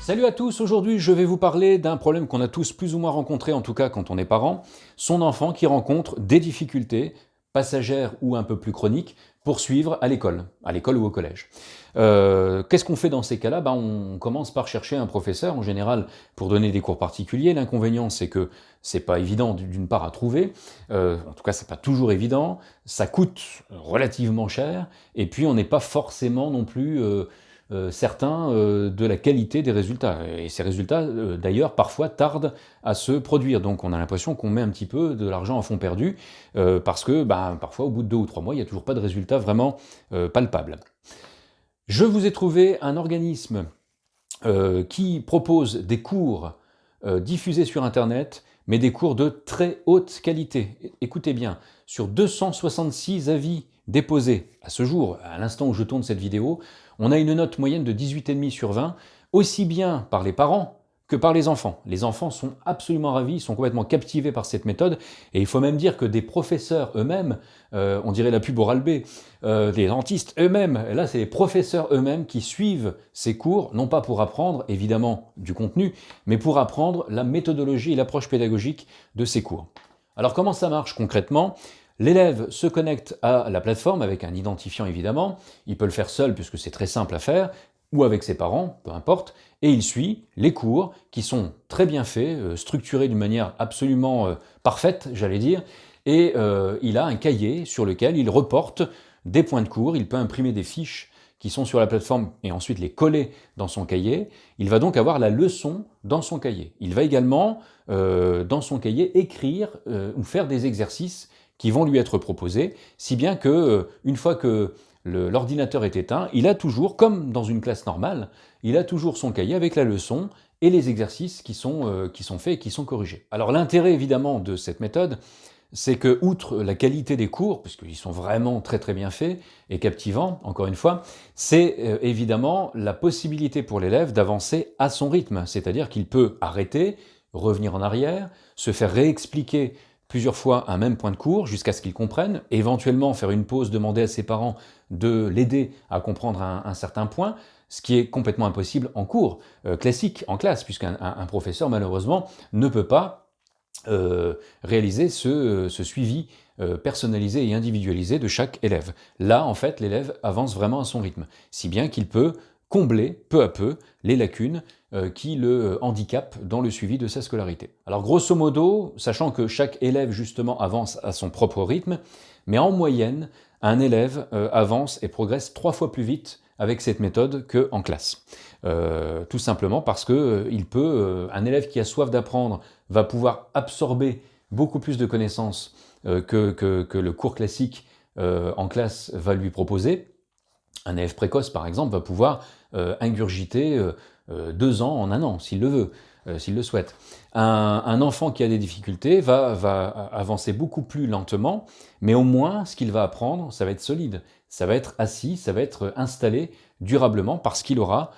Salut à tous, aujourd'hui je vais vous parler d'un problème qu'on a tous plus ou moins rencontré, en tout cas quand on est parent, son enfant qui rencontre des difficultés, passagères ou un peu plus chroniques, pour suivre à l'école ou au collège. Qu'est-ce qu'on fait dans ces cas-là? On commence par chercher un professeur, en général, pour donner des cours particuliers. L'inconvénient, c'est que c'est pas évident d'une part à trouver, en tout cas c'est pas toujours évident, ça coûte relativement cher, et puis on n'est pas forcément non plus certain de la qualité des résultats. Et ces résultats, d'ailleurs, parfois tardent à se produire. Donc on a l'impression qu'on met un petit peu de l'argent à fond perdu, parce que parfois, au bout de 2 ou 3 mois, il n'y a toujours pas de résultats vraiment palpables. Je vous ai trouvé un organisme qui propose des cours diffusés sur Internet, mais des cours de très haute qualité. Écoutez bien, sur 266 avis déposés à ce jour, à l'instant où je tourne cette vidéo, on a une note moyenne de 18,5 sur 20, aussi bien par les parents que par les enfants. Les enfants sont absolument ravis, ils sont complètement captivés par cette méthode, et il faut même dire que des professeurs eux-mêmes, on dirait la pub Oral-B, des dentistes eux-mêmes, là c'est les professeurs eux-mêmes qui suivent ces cours, non pas pour apprendre évidemment du contenu, mais pour apprendre la méthodologie et l'approche pédagogique de ces cours. Alors comment ça marche concrètement ? L'élève se connecte à la plateforme avec un identifiant évidemment, il peut le faire seul puisque c'est très simple à faire, ou avec ses parents, peu importe, et il suit les cours qui sont très bien faits, structurés d'une manière absolument parfaite, j'allais dire, et il a un cahier sur lequel il reporte des points de cours, il peut imprimer des fiches qui sont sur la plateforme et ensuite les coller dans son cahier. Il va donc avoir la leçon dans son cahier. Il va également, dans son cahier, écrire ou faire des exercices qui vont lui être proposés, si bien que, une fois que l'ordinateur est éteint, il a toujours, comme dans une classe normale, il a toujours son cahier avec la leçon et les exercices qui sont faits et qui sont corrigés. Alors l'intérêt évidemment de cette méthode, c'est que, outre la qualité des cours, puisqu'ils sont vraiment très très bien faits et captivants, encore une fois, c'est évidemment la possibilité pour l'élève d'avancer à son rythme, c'est-à-dire qu'il peut arrêter, revenir en arrière, se faire réexpliquer plusieurs fois un même point de cours jusqu'à ce qu'il comprenne, éventuellement faire une pause, demander à ses parents de l'aider à comprendre un certain point, ce qui est complètement impossible en cours classique, en classe, puisqu'un professeur malheureusement ne peut pas réaliser ce suivi personnalisé et individualisé de chaque élève. Là, en fait, l'élève avance vraiment à son rythme, si bien qu'il peut combler peu à peu les lacunes qui le handicapent dans le suivi de sa scolarité. Alors grosso modo, sachant que chaque élève justement avance à son propre rythme, mais en moyenne, un élève avance et progresse 3 fois plus vite avec cette méthode qu'en classe. Tout simplement parce que un élève qui a soif d'apprendre va pouvoir absorber beaucoup plus de connaissances que le cours classique en classe va lui proposer. Un élève précoce, par exemple, va pouvoir ingurgiter 2 ans en 1 an, s'il le veut, s'il le souhaite. Un enfant qui a des difficultés va avancer beaucoup plus lentement, mais au moins, ce qu'il va apprendre, ça va être solide, ça va être assis, ça va être installé durablement, parce qu'il aura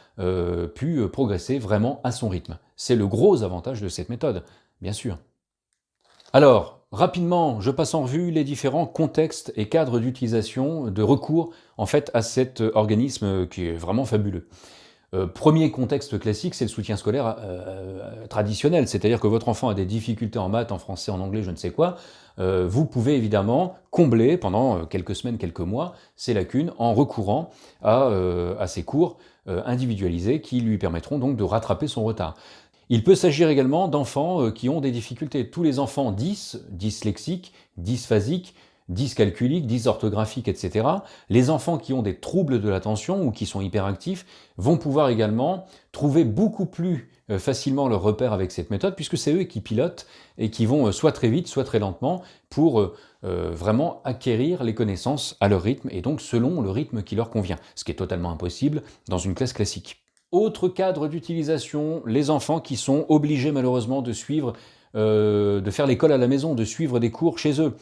pu progresser vraiment à son rythme. C'est le gros avantage de cette méthode, bien sûr. Alors, rapidement, je passe en revue les différents contextes et cadres d'utilisation, de recours en fait à cet organisme qui est vraiment fabuleux. Premier contexte classique, c'est le soutien scolaire traditionnel, c'est-à-dire que votre enfant a des difficultés en maths, en français, en anglais, je ne sais quoi, vous pouvez évidemment combler pendant quelques semaines, quelques mois, ces lacunes en recourant à ces cours individualisés qui lui permettront donc de rattraper son retard. Il peut s'agir également d'enfants qui ont des difficultés. Tous les enfants dyslexiques, dysphasiques, dyscalculiques, dysorthographiques, etc. Les enfants qui ont des troubles de l'attention ou qui sont hyperactifs vont pouvoir également trouver beaucoup plus facilement leur repère avec cette méthode, puisque c'est eux qui pilotent et qui vont soit très vite, soit très lentement pour vraiment acquérir les connaissances à leur rythme et donc selon le rythme qui leur convient, ce qui est totalement impossible dans une classe classique. Autre cadre d'utilisation, les enfants qui sont obligés malheureusement de suivre, de faire l'école à la maison, de suivre des cours chez eux.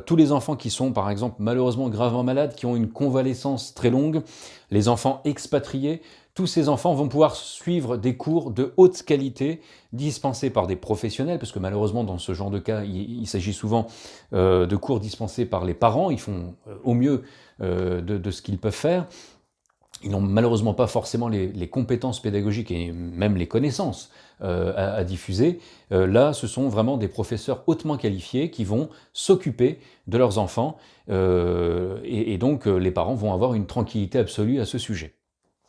Tous les enfants qui sont par exemple malheureusement gravement malades, qui ont une convalescence très longue, les enfants expatriés, tous ces enfants vont pouvoir suivre des cours de haute qualité dispensés par des professionnels, parce que malheureusement dans ce genre de cas, il s'agit souvent de cours dispensés par les parents, ils font au mieux de ce qu'ils peuvent faire. Ils n'ont malheureusement pas forcément les compétences pédagogiques et même les connaissances à diffuser. Là, ce sont vraiment des professeurs hautement qualifiés qui vont s'occuper de leurs enfants et donc les parents vont avoir une tranquillité absolue à ce sujet.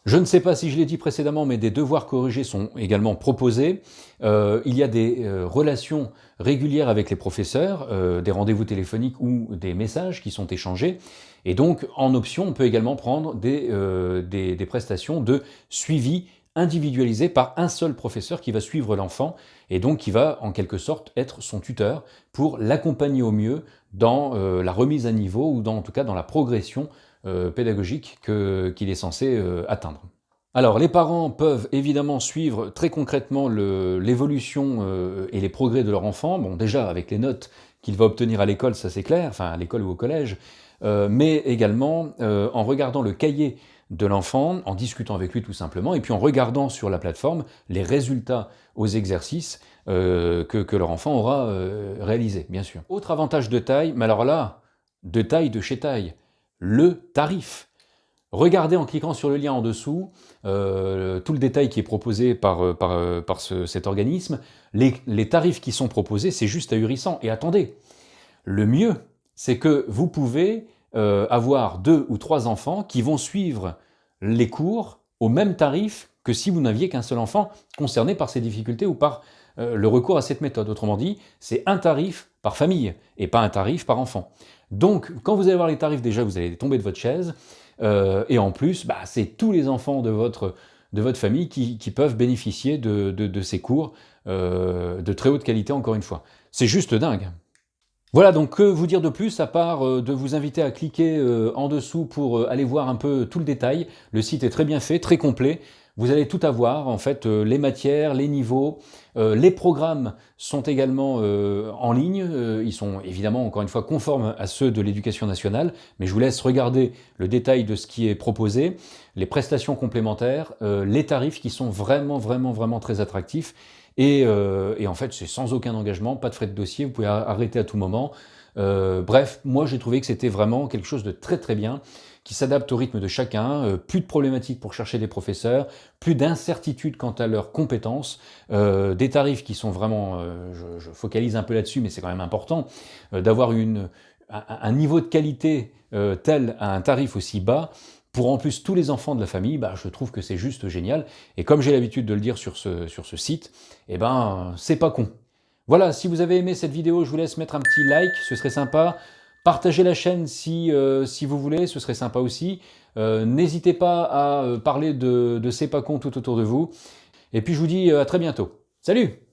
Je ne sais pas si je l'ai dit précédemment, mais des devoirs corrigés sont également proposés. Il y a des relations régulières avec les professeurs, des rendez-vous téléphoniques ou des messages qui sont échangés. Et donc, en option, on peut également prendre des prestations de suivi individualisé par un seul professeur qui va suivre l'enfant et donc qui va en quelque sorte être son tuteur pour l'accompagner au mieux dans la remise à niveau ou en tout cas dans la progression pédagogique qu'il est censé atteindre. Alors, les parents peuvent évidemment suivre très concrètement l'évolution et les progrès de leur enfant. Bon, déjà, avec les notes qu'il va obtenir à l'école, ça c'est clair, enfin à l'école ou au collège, mais également en regardant le cahier de l'enfant, en discutant avec lui tout simplement, et puis en regardant sur la plateforme les résultats aux exercices que leur enfant aura réalisés, bien sûr. Autre avantage de taille, mais alors là, de taille de chez taille, le tarif. Regardez en cliquant sur le lien en dessous tout le détail qui est proposé par cet organisme. Les tarifs qui sont proposés, c'est juste ahurissant. Et attendez, le mieux, c'est que vous pouvez avoir 2 ou 3 enfants qui vont suivre les cours au même tarif que si vous n'aviez qu'un seul enfant concerné par ces difficultés ou par le recours à cette méthode. Autrement dit, c'est un tarif par famille et pas un tarif par enfant. Donc, quand vous allez voir les tarifs, déjà, vous allez tomber de votre chaise. Et en plus, c'est tous les enfants de votre famille qui peuvent bénéficier de ces cours de très haute qualité, encore une fois. C'est juste dingue. Voilà, donc que vous dire de plus à part de vous inviter à cliquer en dessous pour aller voir un peu tout le détail. Le site est très bien fait, très complet. Vous allez tout avoir, en fait, les matières, les niveaux, les programmes sont également en ligne. Ils sont évidemment, encore une fois, conformes à ceux de l'Éducation nationale, mais je vous laisse regarder le détail de ce qui est proposé, les prestations complémentaires, les tarifs qui sont vraiment très attractifs. Et en fait, c'est sans aucun engagement, pas de frais de dossier, vous pouvez arrêter à tout moment. Bref, moi j'ai trouvé que c'était vraiment quelque chose de très bien, qui s'adapte au rythme de chacun, plus de problématiques pour chercher des professeurs, plus d'incertitudes quant à leurs compétences, des tarifs qui sont vraiment, je focalise un peu là-dessus, mais c'est quand même important, d'avoir un niveau de qualité tel à un tarif aussi bas. Pour en plus tous les enfants de la famille, je trouve que c'est juste génial. Et comme j'ai l'habitude de le dire sur ce site, c'est pas con. Voilà, si vous avez aimé cette vidéo, je vous laisse mettre un petit like, ce serait sympa. Partagez la chaîne si vous voulez, ce serait sympa aussi. N'hésitez pas à parler de C'est pas con tout autour de vous. Et puis je vous dis à très bientôt. Salut!